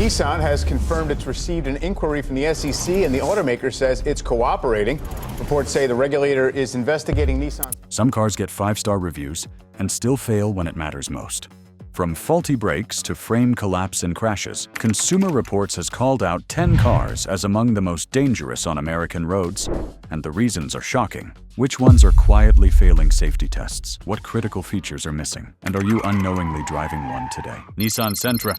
Nissan has confirmed it's received an inquiry from the SEC, and the automaker says it's cooperating. Reports say the regulator is investigating Nissan. Some cars get 5-star reviews and still fail when it matters most. From faulty brakes to frame collapse and crashes, Consumer Reports has called out 10 cars as among the most dangerous on American roads, and the reasons are shocking. Which ones are quietly failing safety tests? What critical features are missing? And are you unknowingly driving one today? Nissan Sentra.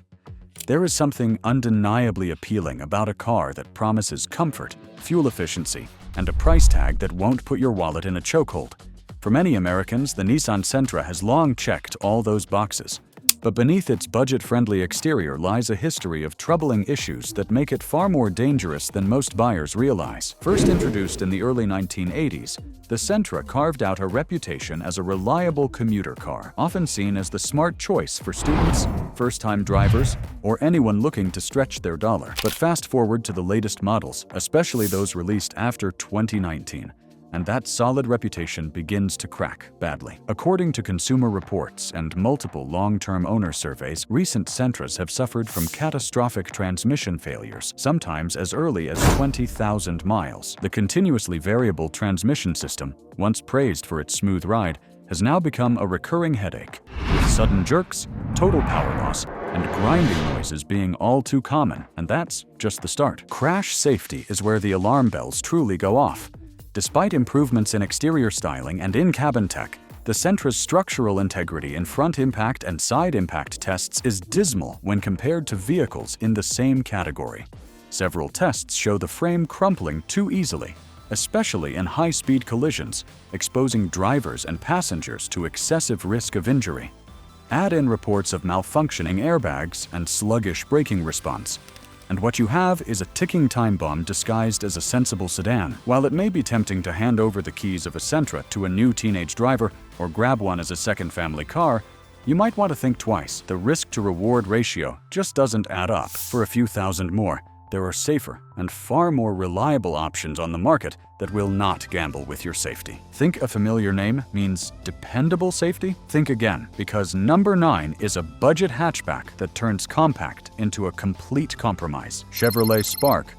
There is something undeniably appealing about a car that promises comfort, fuel efficiency, and a price tag that won't put your wallet in a chokehold. For many Americans, the Nissan Sentra has long checked all those boxes. But beneath its budget-friendly exterior lies a history of troubling issues that make it far more dangerous than most buyers realize. First introduced in the early 1980s, the Sentra carved out a reputation as a reliable commuter car, often seen as the smart choice for students, first-time drivers, or anyone looking to stretch their dollar. But fast forward to the latest models, especially those released after 2019. And that solid reputation begins to crack badly. According to Consumer Reports and multiple long-term owner surveys, recent Sentras have suffered from catastrophic transmission failures, sometimes as early as 20,000 miles. The continuously variable transmission system, once praised for its smooth ride, has now become a recurring headache, with sudden jerks, total power loss, and grinding noises being all too common. And that's just the start. Crash safety is where the alarm bells truly go off. Despite improvements in exterior styling and in-cabin tech, the Sentra's structural integrity in front impact and side impact tests is dismal when compared to vehicles in the same category. Several tests show the frame crumpling too easily, especially in high-speed collisions, exposing drivers and passengers to excessive risk of injury. Add in reports of malfunctioning airbags and sluggish braking response, and what you have is a ticking time bomb disguised as a sensible sedan. While it may be tempting to hand over the keys of a Sentra to a new teenage driver or grab one as a second family car, you might want to think twice. The risk-to-reward ratio just doesn't add up. For a few thousand more, there are safer and far more reliable options on the market that will not gamble with your safety. Think a familiar name means dependable safety? Think again, because number 9 is a budget hatchback that turns compact into a complete compromise. Chevrolet Spark.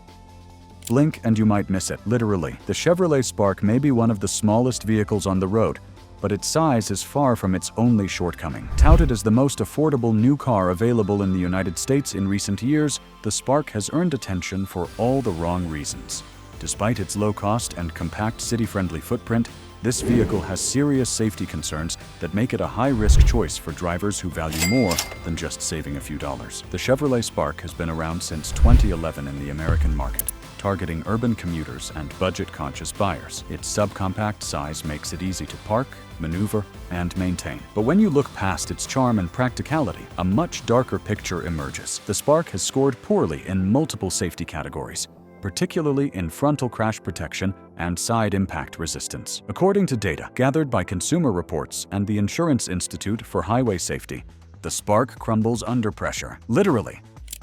Blink and you might miss it, literally. The Chevrolet Spark may be one of the smallest vehicles on the road, but its size is far from its only shortcoming. Touted as the most affordable new car available in the United States in recent years, the Spark has earned attention for all the wrong reasons. Despite its low cost and compact city-friendly footprint, this vehicle has serious safety concerns that make it a high-risk choice for drivers who value more than just saving a few dollars. The Chevrolet Spark has been around since 2011 in the American market, targeting urban commuters and budget-conscious buyers. Its subcompact size makes it easy to park, maneuver, and maintain. But when you look past its charm and practicality, a much darker picture emerges. The Spark has scored poorly in multiple safety categories, particularly in frontal crash protection and side impact resistance. According to data gathered by Consumer Reports and the Insurance Institute for Highway Safety, the Spark crumbles under pressure. Literally.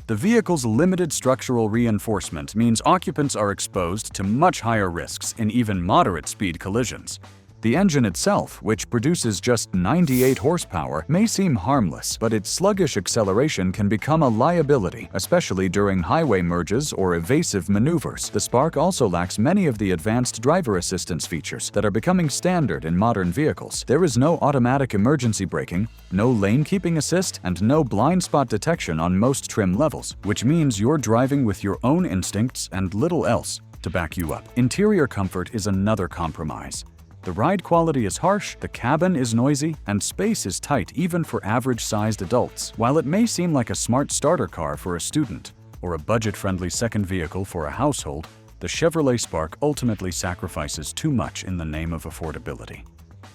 The vehicle's limited structural reinforcement means occupants are exposed to much higher risks in even moderate speed collisions. The engine itself, which produces just 98 horsepower, may seem harmless, but its sluggish acceleration can become a liability, especially during highway merges or evasive maneuvers. The Spark also lacks many of the advanced driver assistance features that are becoming standard in modern vehicles. There is no automatic emergency braking, no lane keeping assist, and no blind spot detection on most trim levels, which means you're driving with your own instincts and little else to back you up. Interior comfort is another compromise. The ride quality is harsh, the cabin is noisy, and space is tight even for average-sized adults. While it may seem like a smart starter car for a student or a budget-friendly second vehicle for a household, the Chevrolet Spark ultimately sacrifices too much in the name of affordability.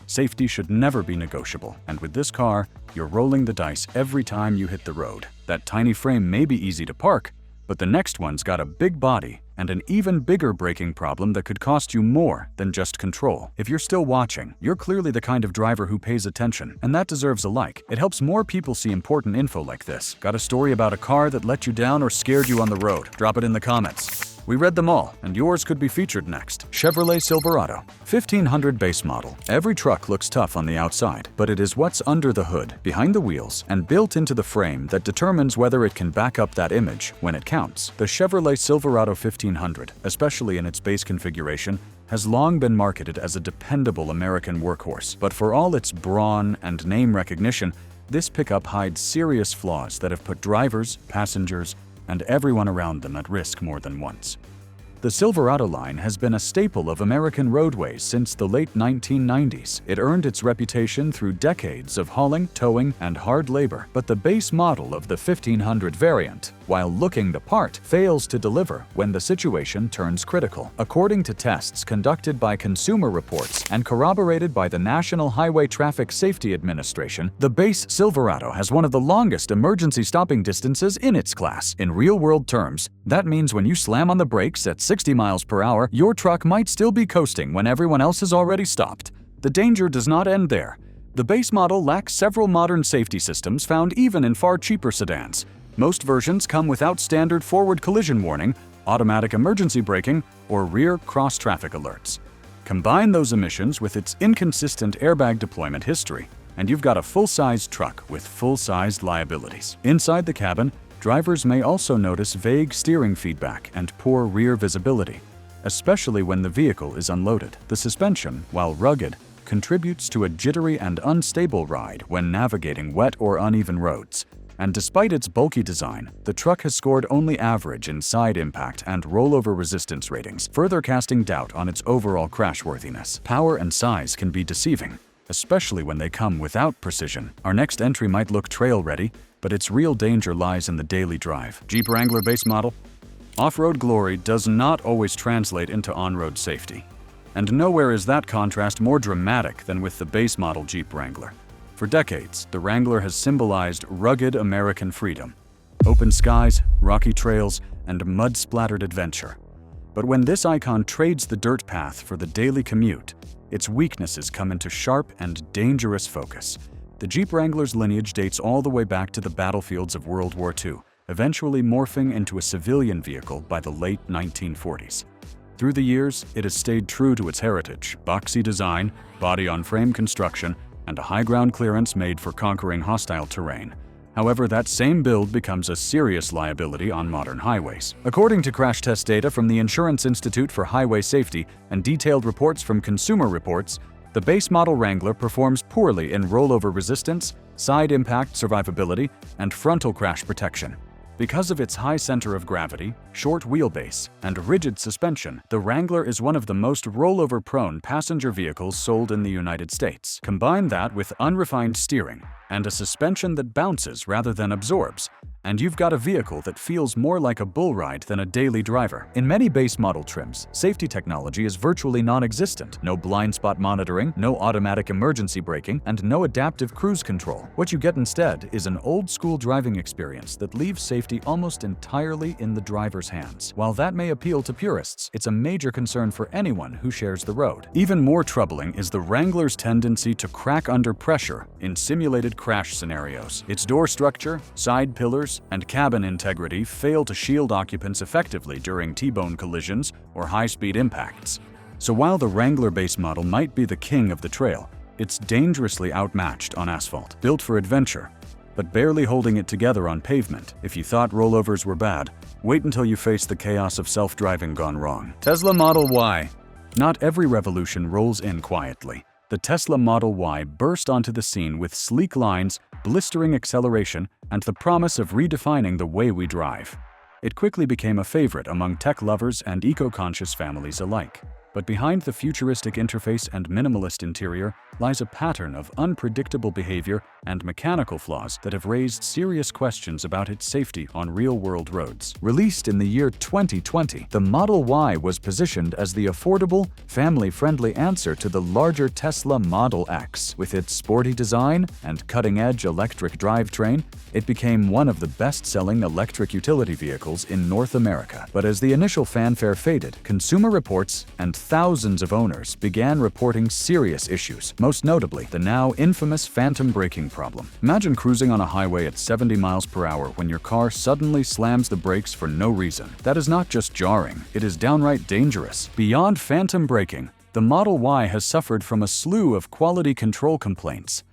Safety should never be negotiable, and with this car, you're rolling the dice every time you hit the road. That tiny frame may be easy to park, but the next one's got a big body and an even bigger braking problem that could cost you more than just control. If you're still watching, you're clearly the kind of driver who pays attention, and that deserves a like. It helps more people see important info like this. Got a story about a car that let you down or scared you on the road? Drop it in the comments. We read them all, and yours could be featured next. Chevrolet Silverado, 1500 base model. Every truck looks tough on the outside, but it is what's under the hood, behind the wheels, and built into the frame that determines whether it can back up that image when it counts. The Chevrolet Silverado 1500, especially in its base configuration, has long been marketed as a dependable American workhorse. But for all its brawn and name recognition, this pickup hides serious flaws that have put drivers, passengers, and everyone around them at risk more than once. The Silverado line has been a staple of American roadways since the late 1990s. It earned its reputation through decades of hauling, towing, and hard labor. But the base model of the 1500 variant, while looking the part, fails to deliver when the situation turns critical. According to tests conducted by Consumer Reports and corroborated by the National Highway Traffic Safety Administration, the base Silverado has one of the longest emergency stopping distances in its class. In real-world terms, that means when you slam on the brakes at 60 miles per hour, your truck might still be coasting when everyone else has already stopped. The danger does not end there. The base model lacks several modern safety systems found even in far cheaper sedans. Most versions come without standard forward collision warning, automatic emergency braking, or rear cross-traffic alerts. Combine those omissions with its inconsistent airbag deployment history, and you've got a full-sized truck with full-sized liabilities. Inside the cabin, drivers may also notice vague steering feedback and poor rear visibility, especially when the vehicle is unloaded. The suspension, while rugged, contributes to a jittery and unstable ride when navigating wet or uneven roads. And despite its bulky design, the truck has scored only average in side impact and rollover resistance ratings, further casting doubt on its overall crashworthiness. Power and size can be deceiving, especially when they come without precision. Our next entry might look trail-ready, but its real danger lies in the daily drive. Jeep Wrangler base model. Off-road glory does not always translate into on-road safety. And nowhere is that contrast more dramatic than with the base model Jeep Wrangler. For decades, the Wrangler has symbolized rugged American freedom. Open skies, rocky trails, and mud-splattered adventure. But when this icon trades the dirt path for the daily commute, its weaknesses come into sharp and dangerous focus. The Jeep Wrangler's lineage dates all the way back to the battlefields of World War II, eventually morphing into a civilian vehicle by the late 1940s. Through the years, it has stayed true to its heritage, boxy design, body-on-frame construction, and a high ground clearance made for conquering hostile terrain. However, that same build becomes a serious liability on modern highways. According to crash test data from the Insurance Institute for Highway Safety and detailed reports from Consumer Reports, the base model Wrangler performs poorly in rollover resistance, side impact survivability, and frontal crash protection. Because of its high center of gravity, short wheelbase, and rigid suspension, the Wrangler is one of the most rollover-prone passenger vehicles sold in the United States. Combine that with unrefined steering and a suspension that bounces rather than absorbs, and you've got a vehicle that feels more like a bull ride than a daily driver. In many base model trims, safety technology is virtually non-existent. No blind spot monitoring, no automatic emergency braking, and no adaptive cruise control. What you get instead is an old-school driving experience that leaves safety almost entirely in the driver's hands. While that may appeal to purists, it's a major concern for anyone who shares the road. Even more troubling is the Wrangler's tendency to crack under pressure in simulated crash scenarios. Its door structure, side pillars, and cabin integrity fail to shield occupants effectively during T-bone collisions or high-speed impacts. So while the Wrangler base model might be the king of the trail, it's dangerously outmatched on asphalt. Built for adventure, but barely holding it together on pavement. If you thought rollovers were bad, wait until you face the chaos of self-driving gone wrong. Tesla Model Y. Not every revolution rolls in quietly. The Tesla Model Y burst onto the scene with sleek lines, blistering acceleration, and the promise of redefining the way we drive. It quickly became a favorite among tech lovers and eco-conscious families alike. But behind the futuristic interface and minimalist interior lies a pattern of unpredictable behavior and mechanical flaws that have raised serious questions about its safety on real-world roads. Released in the year 2020, the Model Y was positioned as the affordable, family-friendly answer to the larger Tesla Model X. With its sporty design and cutting-edge electric drivetrain, it became one of the best-selling electric utility vehicles in North America. But as the initial fanfare faded, Consumer Reports and thousands of owners began reporting serious issues, most notably the now infamous phantom braking problem. Imagine cruising on a highway at 70 miles per hour when your car suddenly slams the brakes for no reason. That is not just jarring, it is downright dangerous. Beyond phantom braking, the Model Y has suffered from a slew of quality control complaints.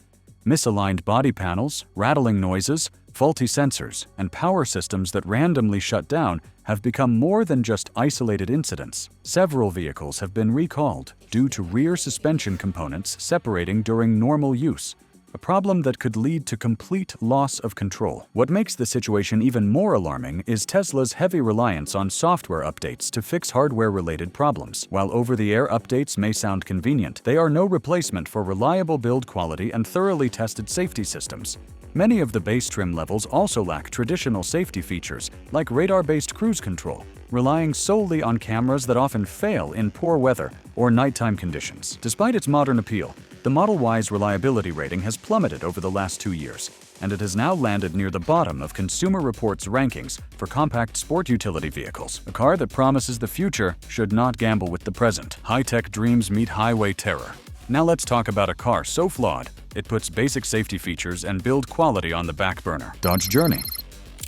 Misaligned body panels, rattling noises, faulty sensors, and power systems that randomly shut down have become more than just isolated incidents. Several vehicles have been recalled due to rear suspension components separating during normal use, a problem that could lead to complete loss of control. What makes the situation even more alarming is Tesla's heavy reliance on software updates to fix hardware-related problems. While over-the-air updates may sound convenient, they are no replacement for reliable build quality and thoroughly tested safety systems. Many of the base trim levels also lack traditional safety features, like radar-based cruise control, relying solely on cameras that often fail in poor weather or nighttime conditions. Despite its modern appeal, the Model Y's reliability rating has plummeted over the last 2 years, and it has now landed near the bottom of Consumer Reports' rankings for compact sport utility vehicles. A car that promises the future should not gamble with the present. High-tech dreams meet highway terror. Now let's talk about a car so flawed, it puts basic safety features and build quality on the back burner. Dodge Journey.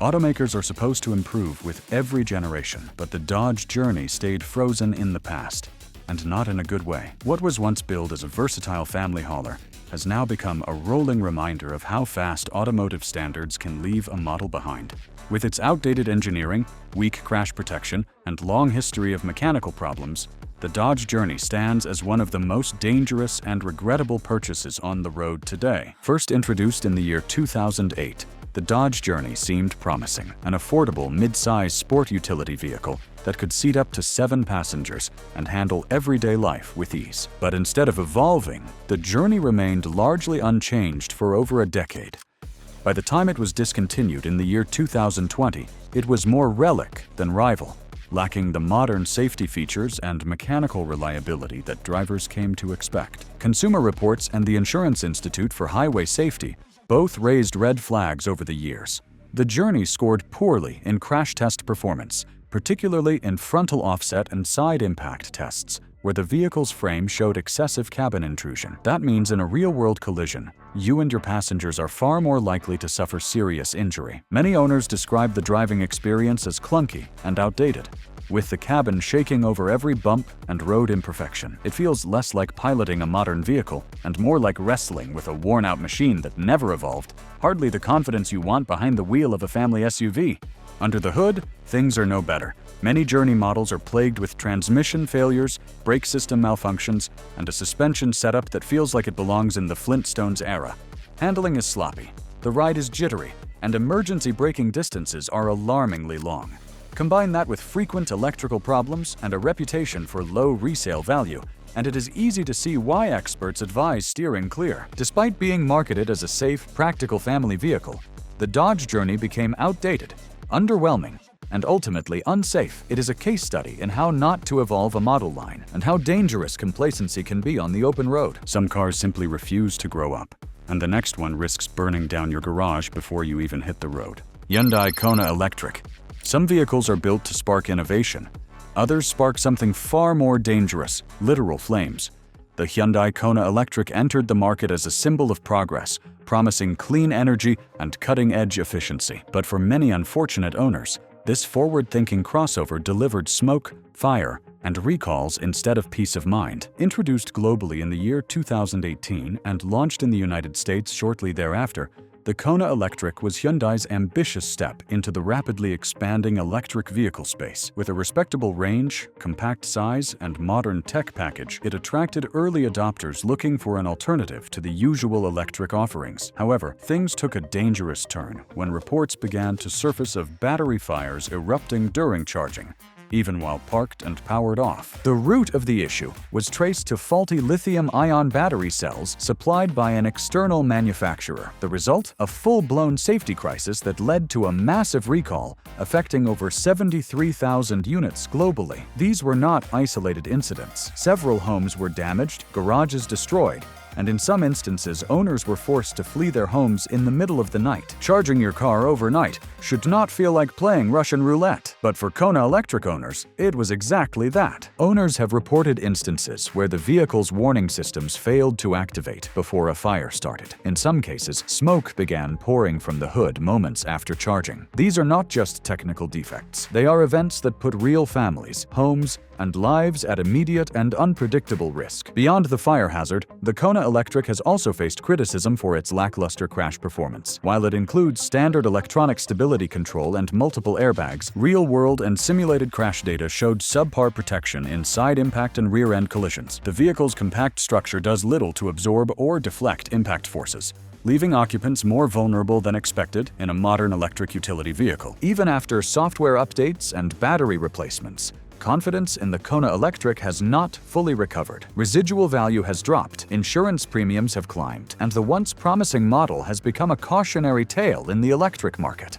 Automakers are supposed to improve with every generation, but the Dodge Journey stayed frozen in the past, and not in a good way. What was once billed as a versatile family hauler has now become a rolling reminder of how fast automotive standards can leave a model behind. With its outdated engineering, weak crash protection, and long history of mechanical problems, the Dodge Journey stands as one of the most dangerous and regrettable purchases on the road today. First introduced in the year 2008, the Dodge Journey seemed promising, an affordable mid-size sport utility vehicle that could seat up to 7 passengers and handle everyday life with ease. But instead of evolving, the Journey remained largely unchanged for over a decade. By the time it was discontinued in the year 2020, it was more relic than rival, lacking the modern safety features and mechanical reliability that drivers came to expect. Consumer Reports and the Insurance Institute for Highway Safety both raised red flags over the years. The Journey scored poorly in crash test performance, particularly in frontal offset and side impact tests, where the vehicle's frame showed excessive cabin intrusion. That means in a real-world collision, you and your passengers are far more likely to suffer serious injury. Many owners describe the driving experience as clunky and outdated, with the cabin shaking over every bump and road imperfection. It feels less like piloting a modern vehicle and more like wrestling with a worn-out machine that never evolved, hardly the confidence you want behind the wheel of a family SUV. Under the hood, things are no better. Many Journey models are plagued with transmission failures, brake system malfunctions, and a suspension setup that feels like it belongs in the Flintstones era. Handling is sloppy, the ride is jittery, and emergency braking distances are alarmingly long. Combine that with frequent electrical problems and a reputation for low resale value, and it is easy to see why experts advise steering clear. Despite being marketed as a safe, practical family vehicle, the Dodge Journey became outdated, underwhelming, and ultimately unsafe. It is a case study in how not to evolve a model line and how dangerous complacency can be on the open road. Some cars simply refuse to grow up, and the next one risks burning down your garage before you even hit the road. Hyundai Kona Electric. Some vehicles are built to spark innovation. Others spark something far more dangerous, literal flames. The Hyundai Kona Electric entered the market as a symbol of progress, promising clean energy and cutting-edge efficiency. But for many unfortunate owners, this forward-thinking crossover delivered smoke, fire, and recalls instead of peace of mind. Introduced globally in the year 2018 and launched in the United States shortly thereafter, the Kona Electric was Hyundai's ambitious step into the rapidly expanding electric vehicle space. With a respectable range, compact size, and modern tech package, it attracted early adopters looking for an alternative to the usual electric offerings. However, things took a dangerous turn when reports began to surface of battery fires erupting during charging, even while parked and powered off. The root of the issue was traced to faulty lithium-ion battery cells supplied by an external manufacturer. The result? A full-blown safety crisis that led to a massive recall, affecting over 73,000 units globally. These were not isolated incidents. Several homes were damaged, garages destroyed, and in some instances, owners were forced to flee their homes in the middle of the night. Charging your car overnight should not feel like playing Russian roulette, but for Kona electric owners, it was exactly that. Owners have reported instances where the vehicle's warning systems failed to activate before a fire started. In some cases, smoke began pouring from the hood moments after charging. These are not just technical defects. They are events that put real families, homes, and lives at immediate and unpredictable risk. Beyond the fire hazard, the Kona Electric has also faced criticism for its lackluster crash performance. While it includes standard electronic stability control and multiple airbags, real-world and simulated crash data showed subpar protection in side impact and rear-end collisions. The vehicle's compact structure does little to absorb or deflect impact forces, leaving occupants more vulnerable than expected in a modern electric utility vehicle. Even after software updates and battery replacements, confidence in the Kona Electric has not fully recovered. Residual value has dropped, insurance premiums have climbed, and the once promising model has become a cautionary tale in the electric market.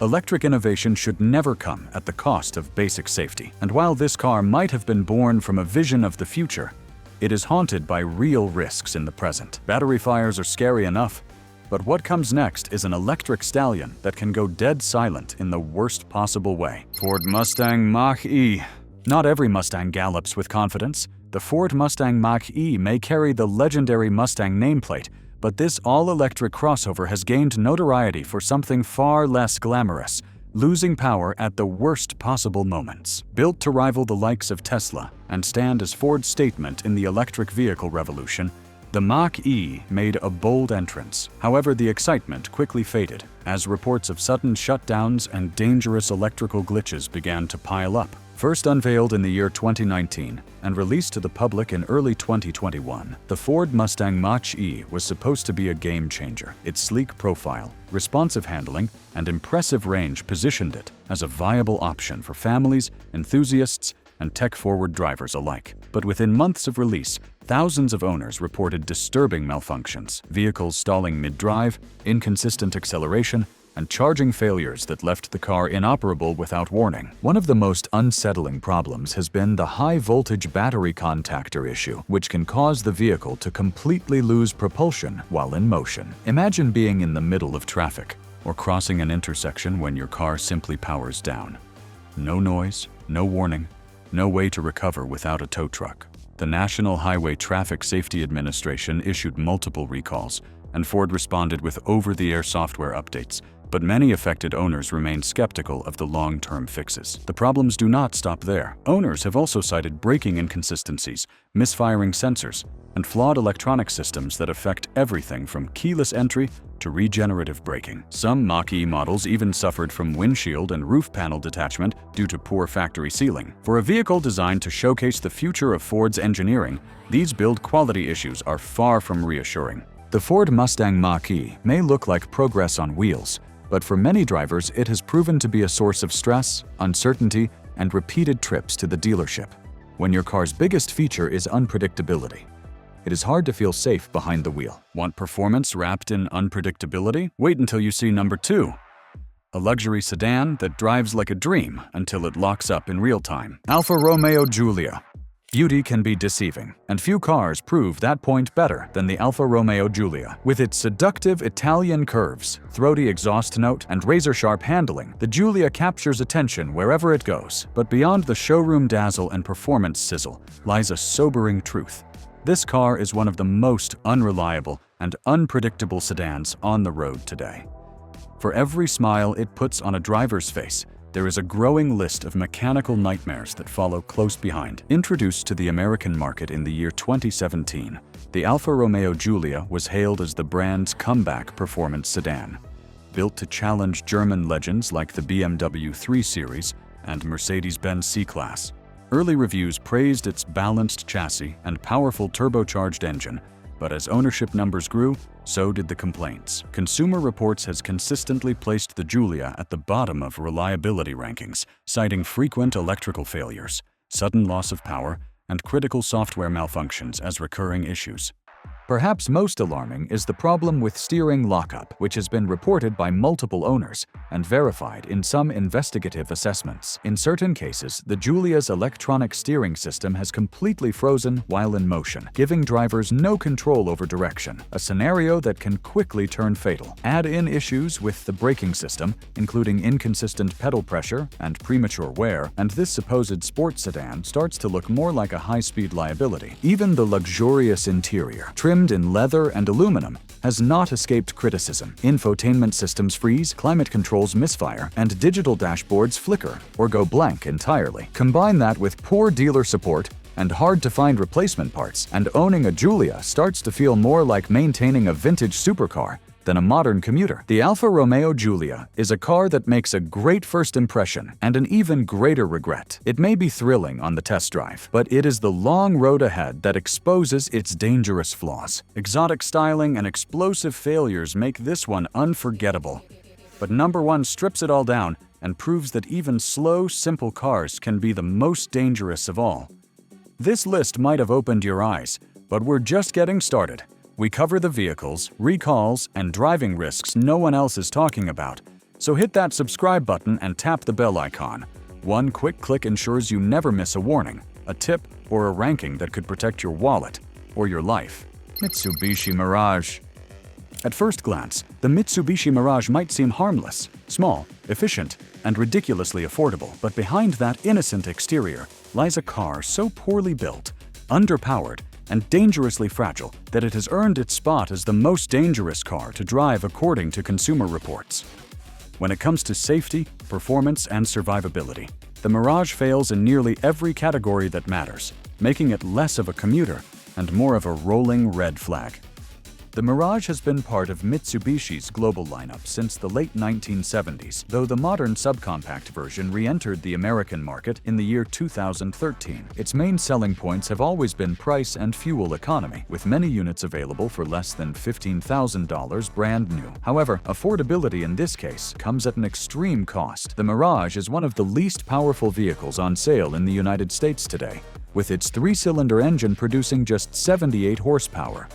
Electric innovation should never come at the cost of basic safety. And while this car might have been born from a vision of the future, it is haunted by real risks in the present. Battery fires are scary enough, but what comes next is an electric stallion that can go dead silent in the worst possible way. Ford Mustang Mach-E. Not every Mustang gallops with confidence. The Ford Mustang Mach-E may carry the legendary Mustang nameplate, but this all-electric crossover has gained notoriety for something far less glamorous: losing power at the worst possible moments. Built to rival the likes of Tesla and stand as Ford's statement in the electric vehicle revolution, the Mach-E made a bold entrance. However, the excitement quickly faded as reports of sudden shutdowns and dangerous electrical glitches began to pile up. First unveiled in the year 2019 and released to the public in early 2021, the Ford Mustang Mach-E was supposed to be a game changer. Its sleek profile, responsive handling, and impressive range positioned it as a viable option for families, enthusiasts, and tech-forward drivers alike. But within months of release, thousands of owners reported disturbing malfunctions: vehicles stalling mid-drive, inconsistent acceleration, and charging failures that left the car inoperable without warning. One of the most unsettling problems has been the high-voltage battery contactor issue, which can cause the vehicle to completely lose propulsion while in motion. Imagine being in the middle of traffic or crossing an intersection when your car simply powers down. No noise, no warning, no way to recover without a tow truck. The National Highway Traffic Safety Administration issued multiple recalls, and Ford responded with over-the-air software updates, but many affected owners remain skeptical of the long-term fixes. The problems do not stop there. Owners have also cited braking inconsistencies, misfiring sensors, and flawed electronic systems that affect everything from keyless entry to regenerative braking. Some Mach-E models even suffered from windshield and roof panel detachment due to poor factory sealing. For a vehicle designed to showcase the future of Ford's engineering, these build quality issues are far from reassuring. The Ford Mustang Mach-E may look like progress on wheels, but for many drivers, it has proven to be a source of stress, uncertainty, and repeated trips to the dealership. When your car's biggest feature is unpredictability, it is hard to feel safe behind the wheel. Want performance wrapped in unpredictability? Wait until you see number 2. A luxury sedan that drives like a dream until it locks up in real time. Alfa Romeo Giulia. Beauty can be deceiving, and few cars prove that point better than the Alfa Romeo Giulia. With its seductive Italian curves, throaty exhaust note, and razor-sharp handling, the Giulia captures attention wherever it goes. But beyond the showroom dazzle and performance sizzle lies a sobering truth. This car is one of the most unreliable and unpredictable sedans on the road today. For every smile it puts on a driver's face, there is a growing list of mechanical nightmares that follow close behind. Introduced to the American market in the year 2017, the Alfa Romeo Giulia was hailed as the brand's comeback performance sedan. Built to challenge German legends like the BMW 3 Series and Mercedes-Benz C-Class, early reviews praised its balanced chassis and powerful turbocharged engine, but as ownership numbers grew, so did the complaints. Consumer Reports has consistently placed the Giulia at the bottom of reliability rankings, citing frequent electrical failures, sudden loss of power, and critical software malfunctions as recurring issues. Perhaps most alarming is the problem with steering lockup, which has been reported by multiple owners and verified in some investigative assessments. In certain cases, the Giulia's electronic steering system has completely frozen while in motion, giving drivers no control over direction, a scenario that can quickly turn fatal. Add in issues with the braking system, including inconsistent pedal pressure and premature wear, and this supposed sports sedan starts to look more like a high-speed liability. Even the luxurious interior, trimmed in leather and aluminum, has not escaped criticism. Infotainment systems freeze, climate controls misfire, and digital dashboards flicker or go blank entirely. Combine that with poor dealer support and hard-to-find replacement parts, and owning a Giulia starts to feel more like maintaining a vintage supercar than a modern commuter. The Alfa Romeo Giulia is a car that makes a great first impression and an even greater regret. It may be thrilling on the test drive, but it is the long road ahead that exposes its dangerous flaws. Exotic styling and explosive failures make this one unforgettable. But number 1 strips it all down and proves that even slow, simple cars can be the most dangerous of all. This list might have opened your eyes, but we're just getting started. We cover the vehicles, recalls, and driving risks no one else is talking about. So hit that subscribe button and tap the bell icon. One quick click ensures you never miss a warning, a tip, or a ranking that could protect your wallet or your life. Mitsubishi Mirage. At first glance, the Mitsubishi Mirage might seem harmless, small, efficient, and ridiculously affordable, but behind that innocent exterior lies a car so poorly built, underpowered, and dangerously fragile that it has earned its spot as the most dangerous car to drive according to Consumer Reports. When it comes to safety, performance, and survivability, the Mirage fails in nearly every category that matters, making it less of a commuter and more of a rolling red flag. The Mirage has been part of Mitsubishi's global lineup since the late 1970s, though the modern subcompact version re-entered the American market in the year 2013. Its main selling points have always been price and fuel economy, with many units available for less than $15,000 brand new. However, affordability in this case comes at an extreme cost. The Mirage is one of the least powerful vehicles on sale in the United States today, with its 3-cylinder engine producing just 78 horsepower.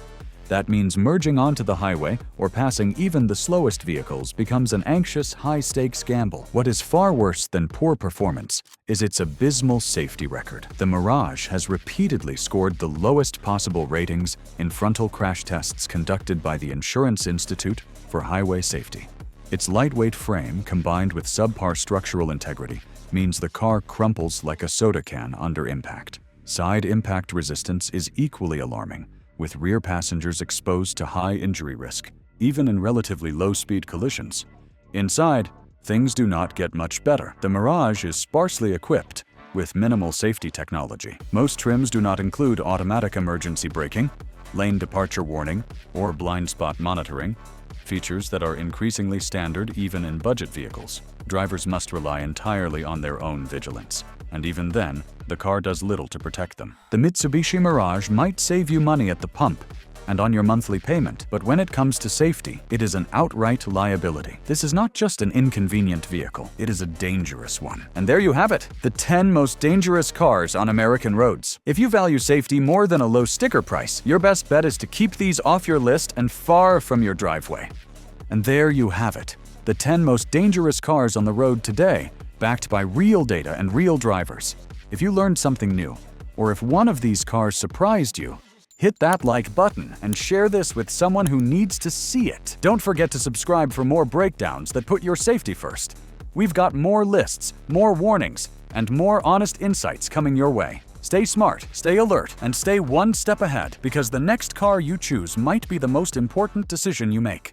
That means merging onto the highway or passing even the slowest vehicles becomes an anxious, high-stakes gamble. What is far worse than poor performance is its abysmal safety record. The Mirage has repeatedly scored the lowest possible ratings in frontal crash tests conducted by the Insurance Institute for Highway Safety. Its lightweight frame, combined with subpar structural integrity, means the car crumples like a soda can under impact. Side impact resistance is equally alarming, with rear passengers exposed to high injury risk, even in relatively low-speed collisions. Inside, things do not get much better. The Mirage is sparsely equipped with minimal safety technology. Most trims do not include automatic emergency braking, lane departure warning, or blind spot monitoring, features that are increasingly standard even in budget vehicles. Drivers must rely entirely on their own vigilance, and even then, the car does little to protect them. The Mitsubishi Mirage might save you money at the pump and on your monthly payment, but when it comes to safety, it is an outright liability. This is not just an inconvenient vehicle, it is a dangerous one. And there you have it, the 10 most dangerous cars on American roads. If you value safety more than a low sticker price, your best bet is to keep these off your list and far from your driveway. And there you have it, the 10 most dangerous cars on the road today, backed by real data and real drivers. If you learned something new, or if one of these cars surprised you, hit that like button and share this with someone who needs to see it. Don't forget to subscribe for more breakdowns that put your safety first. We've got more lists, more warnings, and more honest insights coming your way. Stay smart, stay alert, and stay one step ahead, because the next car you choose might be the most important decision you make.